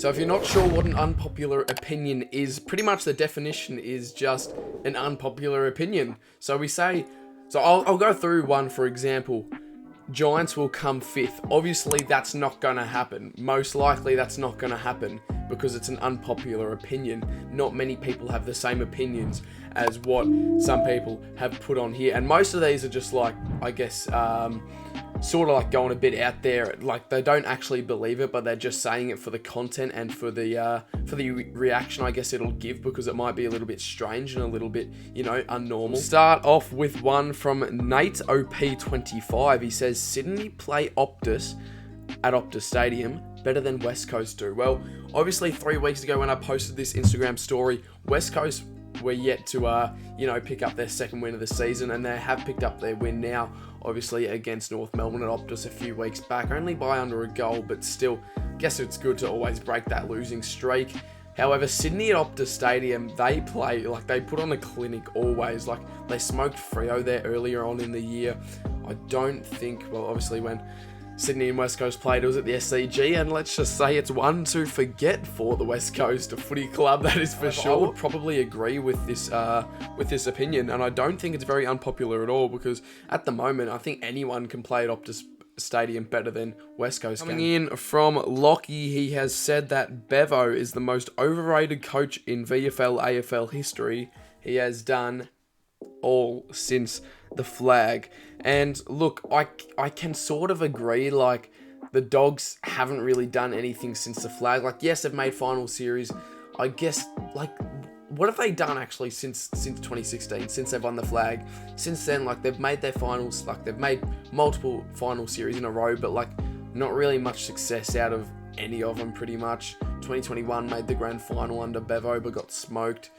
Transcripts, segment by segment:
So if you're not sure what an unpopular opinion is, pretty much the definition is just an unpopular opinion. So I'll go through one. For example, Giants will come 5th. Obviously, that's not going to happen. Most likely, that's not going to happen because it's an unpopular opinion. Not many people have the same opinions as what some people have put on here. And most of these are just like, I guess, sort of like going a bit out there. Like, they don't actually believe it, but they're just saying it for the content and for the reaction I guess it'll give, because it might be a little bit strange and a little bit, unnormal. Start off with one from Nate OP25. He says, Sydney play Optus at Optus Stadium better than West Coast do. Well, obviously 3 weeks ago when I posted this Instagram story, West Coast were yet to, pick up their second win of the season, and they have picked up their win now, obviously against North Melbourne at Optus a few weeks back, only by under a goal, but still, guess it's good to always break that losing streak. However, Sydney at Optus Stadium, they put on a clinic always. Like, they smoked Freo there earlier on in the year. I don't think, well, obviously when Sydney and West Coast played, it was at the SCG, and let's just say it's one to forget for the West Coast Footy Club, that is for sure. I would probably agree with this opinion, and I don't think it's very unpopular at all, because at the moment, I think anyone can play at Optus Stadium better than West Coast can. Coming in from Lockie, he has said that Bevo is the most overrated coach in VFL AFL history. He has done all since the flag. And look, I can sort of agree, like, the Dogs haven't really done anything since the flag. Like, yes, they've made final series. I guess, like, what have they done actually since 2016, since they've won the flag? Since then, like, they've made their finals, like, they've made multiple final series in a row, but, like, not really much success out of any of them, pretty much. 2021 made the grand final under Bevo, but got smoked.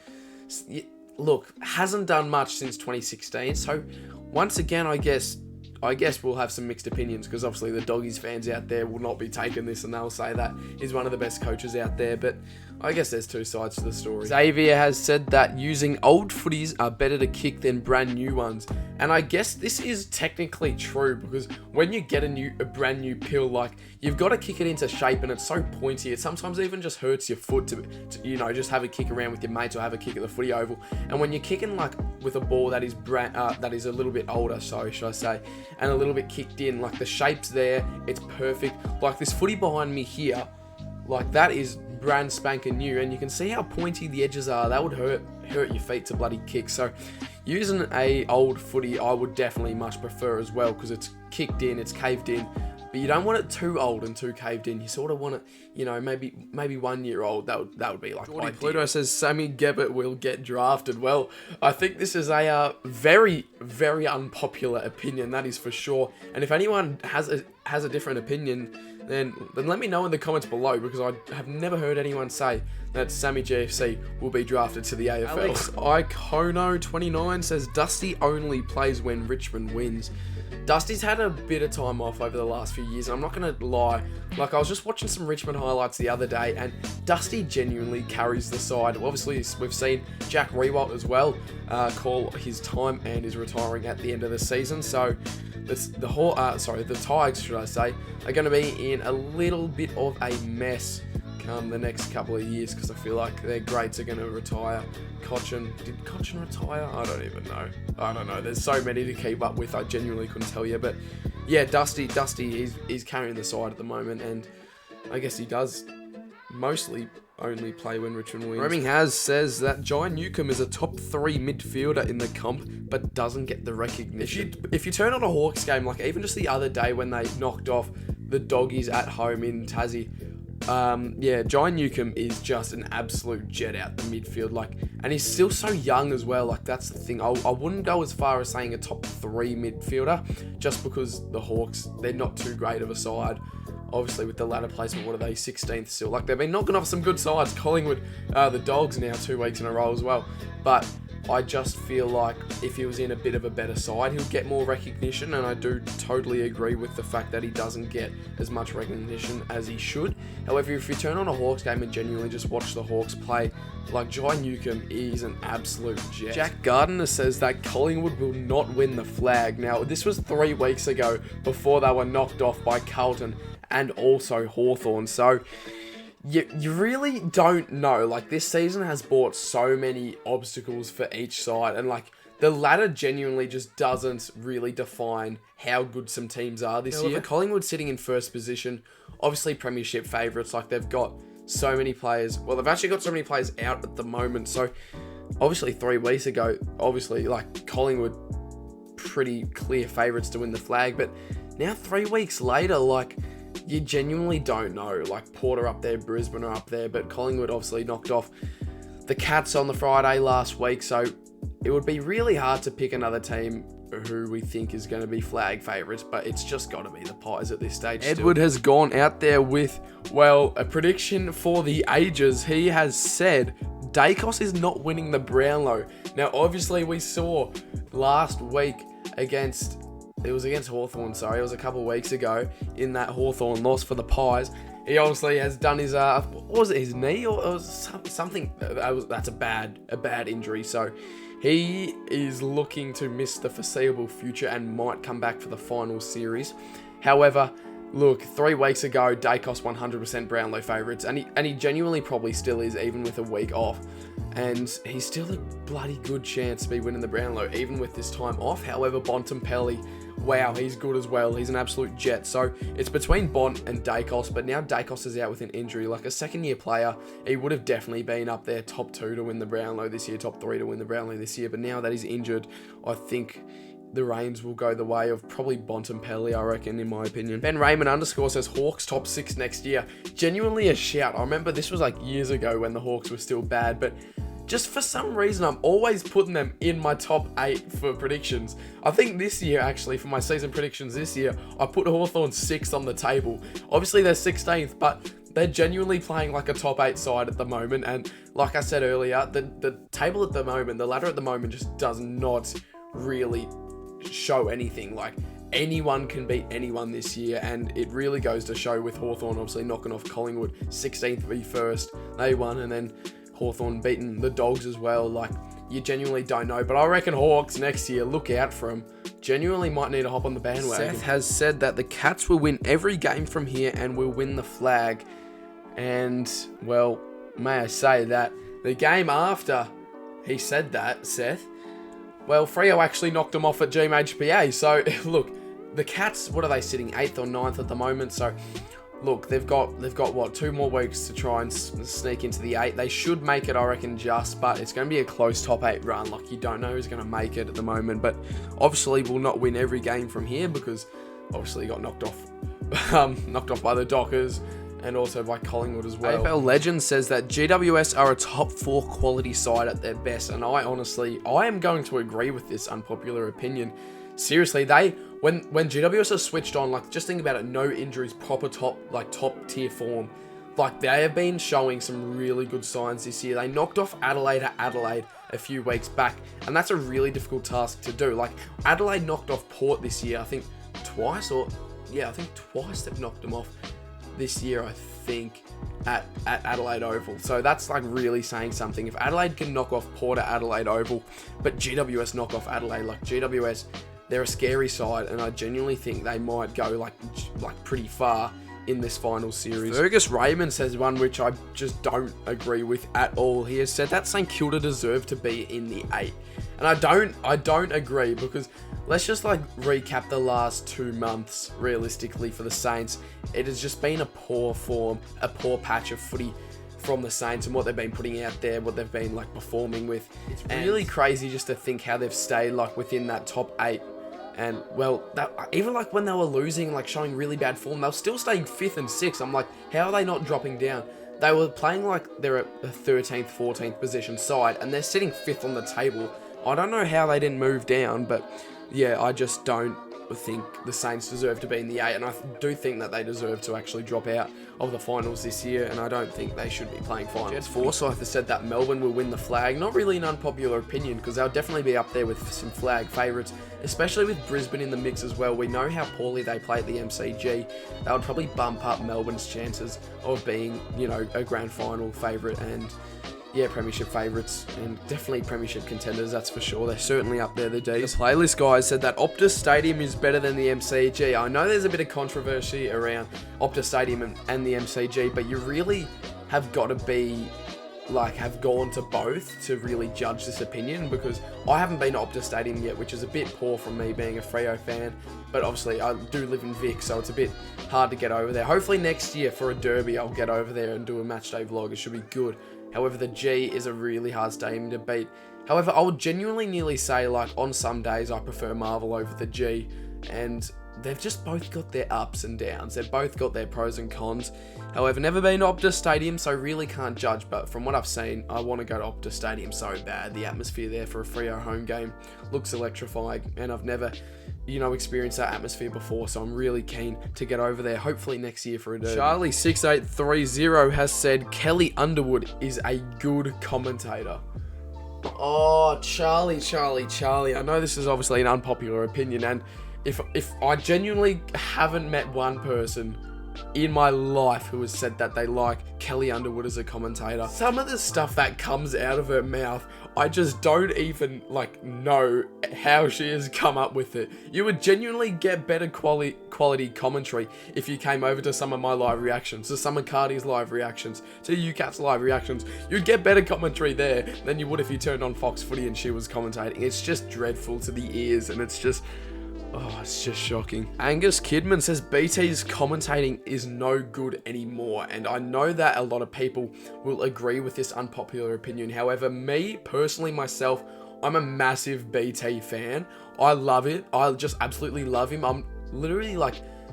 Look, hasn't done much since 2016, so once again, I guess we'll have some mixed opinions, because obviously the Doggies fans out there will not be taking this, and they'll say that he's one of the best coaches out there, but I guess there's two sides to the story. Xavier has said that using old footies are better to kick than brand new ones, and I guess this is technically true, because when you get a brand new pill, like, you've got to kick it into shape, and it's so pointy, it sometimes even just hurts your foot to just have a kick around with your mates or have a kick at the footy oval. And when you're kicking, like, with a ball that is that is a little bit older, should I say, and a little bit kicked in, like, the shape's there, it's perfect. Like, this footy behind me here, like, that is brand spanking new, and you can see how pointy the edges are. That would hurt your feet to bloody kick. So using a old footy, I would definitely much prefer as well, because it's kicked in, it's caved in, but you don't want it too old and too caved in. You sort of want it, maybe 1 year old. That would be like ideal. Pluto says Sammy Gebbett will get drafted. Well, I think this is a very, very unpopular opinion, that is for sure. And if anyone has a different opinion, then let me know in the comments below, because I have never heard anyone say that Sammy GFC will be drafted to the AFL. Alex Icono29 says Dusty only plays when Richmond wins. Dusty's had a bit of time off over the last few years, and I'm not going to lie. Like, I was just watching some Richmond highlights the other day, and Dusty genuinely carries the side. Obviously, we've seen Jack Riewoldt as well call his time and is retiring at the end of the season. So the Tigers, should I say, are going to be in a little bit of a mess come the next couple of years, because I feel like their greats are going to retire. Did Cochin retire? I don't even know. I don't know. There's so many to keep up with. I genuinely couldn't tell you. But yeah, Dusty, he's carrying the side at the moment, and I guess he does mostly only play when Richmond wins. Reming says that Jai Newcomb is a top 3 midfielder in the comp, but doesn't get the recognition. If you turn on a Hawks game, like even just the other day when they knocked off the Doggies at home in Tassie, Jai Newcomb is just an absolute jet out the midfield, like, and he's still so young as well. Like, that's the thing. I wouldn't go as far as saying a top 3 midfielder, just because the Hawks, they're not too great of a side. Obviously, with the ladder placement, what are they, 16th still? Like, they've been knocking off some good sides. Collingwood, the Dogs now 2 weeks in a row as well. But I just feel like if he was in a bit of a better side, he'll get more recognition, and I do totally agree with the fact that he doesn't get as much recognition as he should. However, if you turn on a Hawks game and genuinely just watch the Hawks play, like, Jai Newcomb is an absolute jet. Jack Gardner says that Collingwood will not win the flag. Now, this was 3 weeks ago, before they were knocked off by Carlton and also Hawthorn. So you really don't know. Like, this season has brought so many obstacles for each side, and like the ladder genuinely just doesn't really define how good some teams are this year. Collingwood sitting in first position, obviously premiership favourites. Like, they've got so many players. Well, they've actually got so many players out at the moment. So obviously 3 weeks ago, obviously like Collingwood pretty clear favourites to win the flag, but now 3 weeks later, like, you genuinely don't know. Like, Port are up there, Brisbane are up there, but Collingwood obviously knocked off the Cats on the Friday last week, so it would be really hard to pick another team who we think is going to be flag favourites, but it's just got to be the Pies at this stage. Edward has gone out there with, well, a prediction for the ages. He has said Dacos is not winning the Brownlow. Now, obviously, we saw last week against Hawthorn, sorry. It was a couple of weeks ago in that Hawthorn loss for the Pies. He obviously has done his, what was it, his knee or something? That's a bad injury. So he is looking to miss the foreseeable future and might come back for the final series. However, look, 3 weeks ago, Dacos 100% Brownlow favourites, and he genuinely probably still is, even with a week off. And he's still a bloody good chance to be winning the Brownlow, even with this time off. However, Bontempelli, wow, he's good as well. He's an absolute jet. So it's between Bont and Dacos, but now Dacos is out with an injury. Like, a second-year player, he would have definitely been up there top 2 to win the Brownlow this year, top 3 to win the Brownlow this year. But now that he's injured, I think the reins will go the way of probably Bontempelli, I reckon, in my opinion. Ben Raymond _ says Hawks top 6 next year. Genuinely a shout. I remember this was like years ago when the Hawks were still bad, but just for some reason, I'm always putting them in my top 8 for predictions. I think this year, actually, for my season predictions this year, I put Hawthorn 6th on the table. Obviously, they're 16th, but they're genuinely playing like a top 8 side at the moment. And like I said earlier, the table at the moment, the ladder at the moment just does not really show anything. Like, anyone can beat anyone this year, and it really goes to show with Hawthorn obviously knocking off Collingwood, 16th v first. They won, and then Hawthorn beating the Dogs as well. Like, you genuinely don't know. But I reckon Hawks next year, look out for them. Genuinely might need to hop on the bandwagon. Seth has said that the Cats will win every game from here and will win the flag. And, well, may I say that the game after he said that, Seth, well, Freo actually knocked them off at GMHBA. So, look, the Cats, what are they sitting? 8th or 9th at the moment. So, look, they've got what, 2 more weeks to try and sneak into the 8. They should make it, I reckon, but it's going to be a close top 8 run. Like, you don't know who's going to make it at the moment, but obviously will not win every game from here because obviously got knocked off by the Dockers and also by Collingwood as well. AFL Legend says that GWS are a top 4 quality side at their best, and I am going to agree with this unpopular opinion. Seriously, when GWS are switched on, like, just think about it, no injuries, proper top tier form. Like, they have been showing some really good signs this year. They knocked off Adelaide at Adelaide a few weeks back, and that's a really difficult task to do. Like, Adelaide knocked off Port this year, I think twice they've knocked them off this year, I think, at Adelaide Oval. So that's like really saying something. If Adelaide can knock off Port at Adelaide Oval, but GWS knock off Adelaide, like, GWS, they're a scary side, and I genuinely think they might go like pretty far in this final series. Fergus Raymond says one which I just don't agree with at all. He has said that St Kilda deserve to be in the 8. And I don't agree, because let's just like recap the last 2 months realistically for the Saints. It has just been a poor form, a poor patch of footy from the Saints and what they've been putting out there, what they've been like performing with. It's really crazy just to think how they've stayed like within that top 8. And, well, even like when they were losing, like showing really bad form, they were still staying 5th and 6th. I'm like, how are they not dropping down? They were playing like they're a 13th, 14th position side, and they're sitting 5th on the table. I don't know how they didn't move down, but yeah, I just don't think the Saints deserve to be in the 8, and I do think that they deserve to actually drop out of the finals this year, and I don't think they should be playing finals. Jed Forsyth has said that Melbourne will win the flag. Not really an unpopular opinion, because they'll definitely be up there with some flag favourites, especially with Brisbane in the mix as well. We know how poorly they play at the MCG. That would probably bump up Melbourne's chances of being, you know, a grand final favourite, and yeah, premiership favourites, and definitely premiership contenders, that's for sure. They're certainly up there, the D's. The playlist guys said that Optus Stadium is better than the MCG. I know there's a bit of controversy around Optus Stadium and the MCG, but you really have got to be like have gone to both to really judge this opinion, because I haven't been to Optus Stadium yet, which is a bit poor from me being a Freo fan, but obviously I do live in Vic, so it's a bit hard to get over there. Hopefully next year for a derby I'll get over there and do a match day vlog. It should be good. However, the G is a really hard stadium to beat. However, I would genuinely nearly say, like, on some days I prefer Marvel over the G, and they've just both got their ups and downs. They've both got their pros and cons. However, never been to Optus Stadium, so really can't judge, but from what I've seen, I want to go to Optus Stadium so bad. The atmosphere there for a Freo home game looks electrifying, and I've never, experienced that atmosphere before, so I'm really keen to get over there, hopefully next year for a derby. Charlie6830 has said Kelly Underwood is a good commentator. Oh, Charlie. I know this is obviously an unpopular opinion, and if I genuinely haven't met one person in my life who has said that they like Kelly Underwood as a commentator, some of the stuff that comes out of her mouth, I just don't even know how she has come up with it. You would genuinely get better quality commentary if you came over to some of my live reactions, to some of Cardi's live reactions, to UCAT's live reactions. You'd get better commentary there than you would if you turned on Fox Footy and she was commentating. It's just dreadful to the ears, and it's just shocking. Angus Kidman says BT's commentating is no good anymore, and I know that a lot of people will agree with this unpopular opinion. However, me personally, myself, I'm a massive BT fan. I love it. I just absolutely love him. I'm literally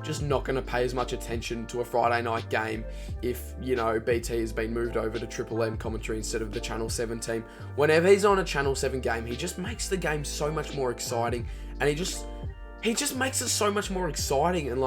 just not going to pay as much attention to a Friday night game if, BT has been moved over to Triple M commentary instead of the Channel 7 team. Whenever he's on a Channel 7 game, he just makes the game so much more exciting, and he just makes it so much more exciting and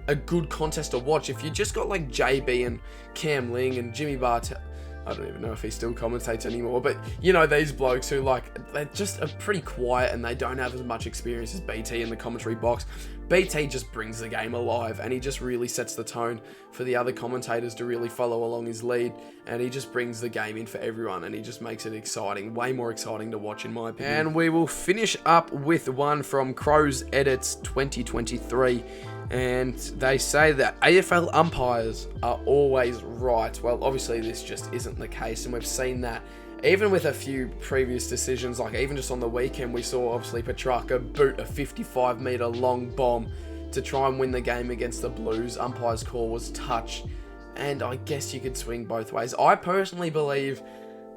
a good contest to watch. If you just got JB and Cam Ling and Jimmy Bartell, I don't even know if he still commentates anymore, but these blokes who they're just are pretty quiet and they don't have as much experience as BT in the commentary box. BT just brings the game alive, and he just really sets the tone for the other commentators to really follow along his lead, and he just brings the game in for everyone, and he just makes it exciting, way more exciting to watch in my opinion. And we will finish up with one from Crows Edits 2023, and they say that AFL umpires are always right. Well, obviously this just isn't the case, and we've seen that even with a few previous decisions, even just on the weekend, we saw obviously Petrarca boot a 55-metre long bomb to try and win the game against the Blues. Umpire's call was touch, and I guess you could swing both ways. I personally believe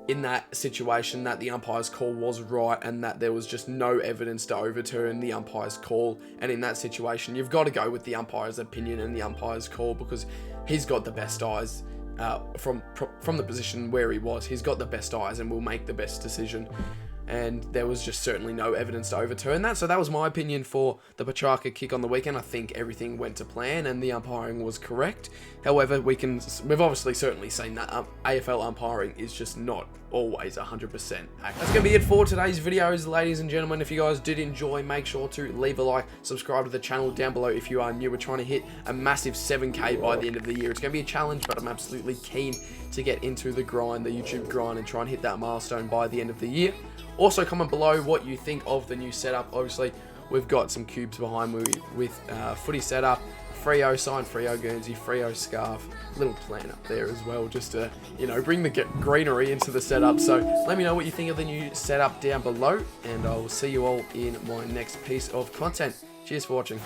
in that situation that the umpire's call was right, and that there was just no evidence to overturn the umpire's call. And in that situation, you've got to go with the umpire's opinion and the umpire's call, because he's got the best eyes. From the position where he was, he's got the best eyes and will make the best decision, and there was just certainly no evidence to overturn that. So that was my opinion for the Petrarca kick on the weekend. I think everything went to plan and the umpiring was correct. However, we've obviously certainly seen that AFL umpiring is just not always 100% accurate. That's going to be it for today's videos, ladies and gentlemen. If you guys did enjoy, make sure to leave a like, subscribe to the channel down below if you are new. We're trying to hit a massive 7K by the end of the year. It's going to be a challenge, but I'm absolutely keen to get into the grind, the YouTube grind, and try and hit that milestone by the end of the year. Also, comment below what you think of the new setup. Obviously, we've got some cubes behind me with footy setup, Freo sign, Freo Guernsey, Freo scarf, little plant up there as well, just to, bring the greenery into the setup. So let me know what you think of the new setup down below, and I will see you all in my next piece of content. Cheers for watching.